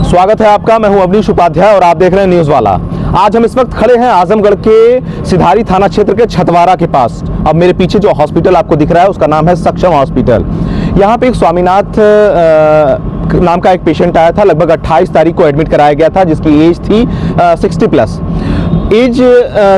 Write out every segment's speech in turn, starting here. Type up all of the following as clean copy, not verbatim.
स्वागत है आपका। मैं हूं अवनीश उपाध्याय और आप देख रहे हैं न्यूज़ वाला। आज हम इस वक्त खड़े हैं आजमगढ़ के सिधारी थाना क्षेत्र के छतवारा के पास। अब मेरे पीछे जो हॉस्पिटल आपको दिख रहा है उसका नाम है सक्षम हॉस्पिटल। यहाँ पे एक स्वामीनाथ नाम का एक पेशेंट आया था। लगभग 28 तारीख को एडमिट कराया गया था, जिसकी एज थी 60+। एज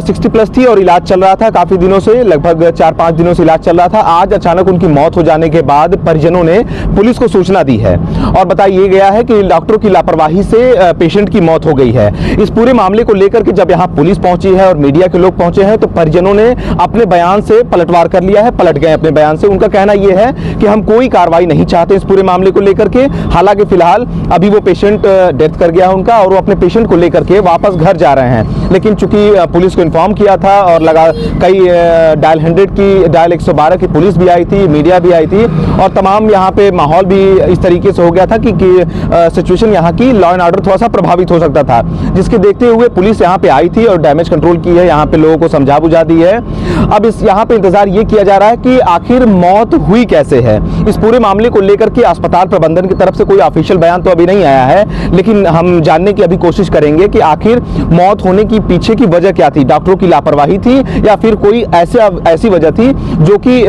60+ थी और इलाज चल रहा था काफ़ी दिनों से, लगभग 4-5 दिनों से इलाज चल रहा था। आज अचानक उनकी मौत हो जाने के बाद परिजनों ने पुलिस को सूचना दी है और बताया गया है कि डॉक्टरों की लापरवाही से पेशेंट की मौत हो गई है। इस पूरे मामले को लेकर के जब यहाँ पुलिस पहुंची है और मीडिया के लोग पहुंचे हैं तो परिजनों ने अपने बयान से पलटवार कर लिया है, पलट गए अपने बयान से। उनका कहना यह है कि हम कोई कार्रवाई नहीं चाहते इस पूरे मामले को लेकर के। हालांकि फिलहाल अभी वो पेशेंट डेथ कर गया उनका और वो अपने पेशेंट को लेकर के वापस घर जा रहे हैं। लेकिन चूंकि पुलिस को इन्फॉर्म किया था और कई डायल 100 की, डायल 112 की पुलिस भी आई थी, मीडिया भी आई थी और तमाम यहाँ पे माहौल भी इस तरीके से हो गया था कि सिचुएशन यहाँ की लॉ एंड ऑर्डर थोड़ा सा प्रभावित हो सकता था, जिसके देखते हुए पुलिस यहाँ पे आई थी और डैमेज कंट्रोल की है, यहाँ पे लोगों को समझा बुझा दी है। अब यहाँ पे इंतजार ये किया जा रहा है कि आखिर मौत हुई कैसे है। इस पूरे मामले को लेकर के अस्पताल प्रबंधन की तरफ से कोई ऑफिशियल बयान तो अभी नहीं आया है, लेकिन हम जानने की अभी कोशिश करेंगे कि आखिर मौत होने की पीछे की वजह क्या थी। डॉक्टरों की लापरवाही थी या फिर कोई ऐसी वजह थी जो कि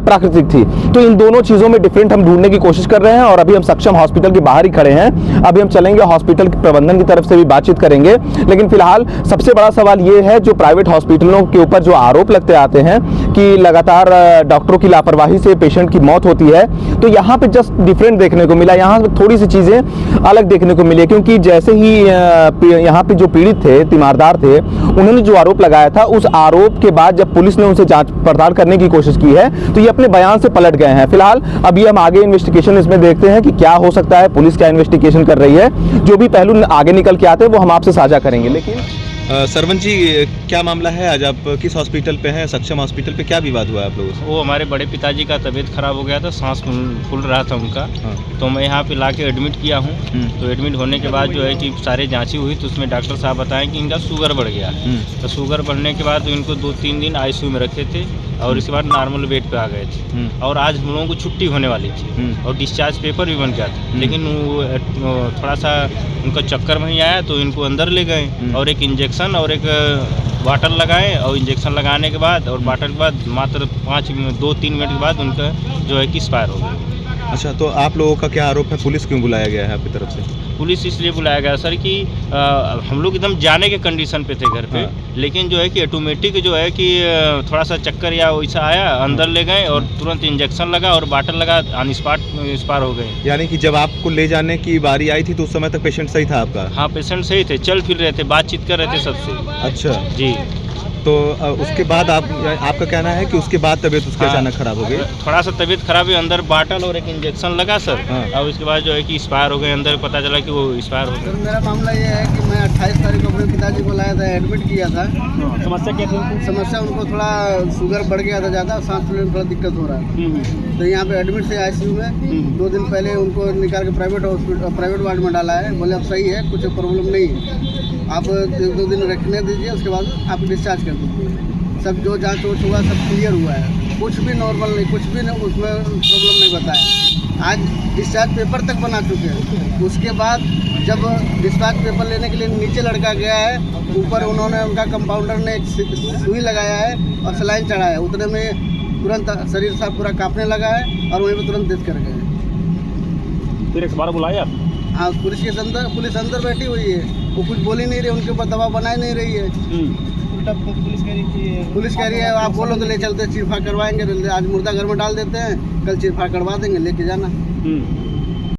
प्राकृतिक थी। तो इन दोनों चीजों में डिफरेंट हम ढूंढने की कोशिश कर रहे हैं और अभी हम सक्षम हॉस्पिटल के बाहर ही खड़े हैं। अभी हम चलेंगे, हॉस्पिटल के प्रबंधन की तरफ से भी बातचीत करेंगे। लेकिन फिलहाल सबसे बड़ा सवाल ये है, जो प्राइवेट हॉस्पिटलों के ऊपर जो आरोप लगते आते हैं कि लगातार डॉक्टरों की लापरवाही से पेशेंट की मौत होती है, तो यहाँ पे जस्ट डिफरेंट देखने को मिला। यहाँ थोड़ी सी चीजें अलग देखने को मिली, क्योंकि जैसे ही यहाँ पे जो पीड़ित थे, तीमारदार थे, उन्होंने जो आरोप लगाया था, उस आरोप के बाद जब पुलिस ने उनसे जांच पड़ताल करने की कोशिश की है तो ये अपने बयान से पलट गए हैं। फिलहाल अभी हम आगे इन्वेस्टिगेशन इसमें देखते हैं कि क्या हो सकता है, पुलिस क्या इन्वेस्टिगेशन कर रही है। जो भी पहलू आगे निकल के आते हैं वो हम आपसे साझा करेंगे। लेकिन सरवन जी, क्या मामला है? आज आप किस हॉस्पिटल पे हैं? सक्षम हॉस्पिटल पे क्या विवाद हुआ है आप लोगों से? वो हमारे बड़े पिताजी का तबीयत खराब हो गया था, सांस फूल रहा था उनका। तो मैं यहाँ पे लाके एडमिट किया हूँ। तो एडमिट होने के बाद जो है कि सारे जांची हुई तो उसमें डॉक्टर साहब बताएं कि इनका शुगर बढ़ गया। तो शुगर बढ़ने के बाद इनको 2-3 दिन ICU में रखे थे और इसके बाद नॉर्मल बेड पे आ गए थे। और आज हम लोगों को छुट्टी होने वाली थी और डिस्चार्ज पेपर भी बन गया था, लेकिन वो थोड़ा सा उनका चक्कर में ही आया तो इनको अंदर ले गए और एक इंजेक्शन और एक वाटर लगाए और इंजेक्शन लगाने के बाद और वाटर के बाद मात्र 2-3 मिनट के बाद उनका जो है कि एक्सपायर हो गया। अच्छा, तो आप लोगों का क्या आरोप है? पुलिस क्यों बुलाया गया है आपकी तरफ से? पुलिस इसलिए बुलाया गया सर कि हम लोग एकदम जाने के कंडीशन पे थे घर पे। लेकिन जो है कि ऑटोमेटिक जो है कि थोड़ा सा चक्कर या वैसा आया, अंदर ले गए और तुरंत इंजेक्शन लगा और बाटल लगा, ऑन स्पॉट एक्सपायर हो गए। यानी कि जब आपको ले जाने की बारी आई थी तो उस समय तक पेशेंट सही था आपका? हाँ, पेशेंट सही थे, चल फिर रहे थे, बातचीत कर रहे थे सबसे। अच्छा जी। तो उसके बाद आपका कहना है कि उसके बाद तबीयत उसकी अचानक खराब हो गई? थोड़ा सा तबीयत खराब हुई, अंदर बाटल और एक इंजेक्शन लगा सर। और उसके बाद जो है कि एक्सपायर हो गए, अंदर पता चला कि वो एक्सपायर हो गए। सर, मेरा मामला ये है कि मैं 28 तारीख को अपने पिताजी को लाया था, एडमिट किया था। समस्या क्या थी? समस्या उनको थोड़ा शुगर बढ़ गया था ज़्यादा, सांस लेने में थोड़ा दिक्कत हो रहा है। तो यहाँ पे एडमिट थे ICU में। 2 दिन पहले उनको निकाल के प्राइवेट वार्ड में डाला है। बोले अब सही है, कुछ प्रॉब्लम नहीं है, आप 2 दिन रखने दीजिए, उसके बाद आप डिस्चार्ज कर दीजिए। सब जो जांच हुआ सब क्लियर हुआ है, कुछ भी नॉर्मल नहीं, कुछ भी नहीं, उसमें प्रॉब्लम नहीं बताया। आज डिस्चार्ज पेपर तक बना चुके हैं। उसके बाद जब डिस्चार्ज पेपर लेने के लिए नीचे लड़का गया है, ऊपर उन्होंने उनका कंपाउंडर ने एक सुई लगाया है और सलाइन चढ़ाया है। उतने में तुरंत शरीर साफ पूरा कांपने लगा है और वहीं पर तुरंत डेथ कर गए। फिर 112 बुलाया? हाँ, पुलिस अंदर बैठी हुई है, वो कुछ बोल ही नहीं रही, उनके ऊपर दबाव बना ही नहीं रही है। पुलिस कह रही है आप बोलो तो ले चलते, चीरफाड़ करवाएंगे, आज मुर्दा घर में डाल देते हैं, कल चीरफाड़ करवा देंगे, लेके जाना।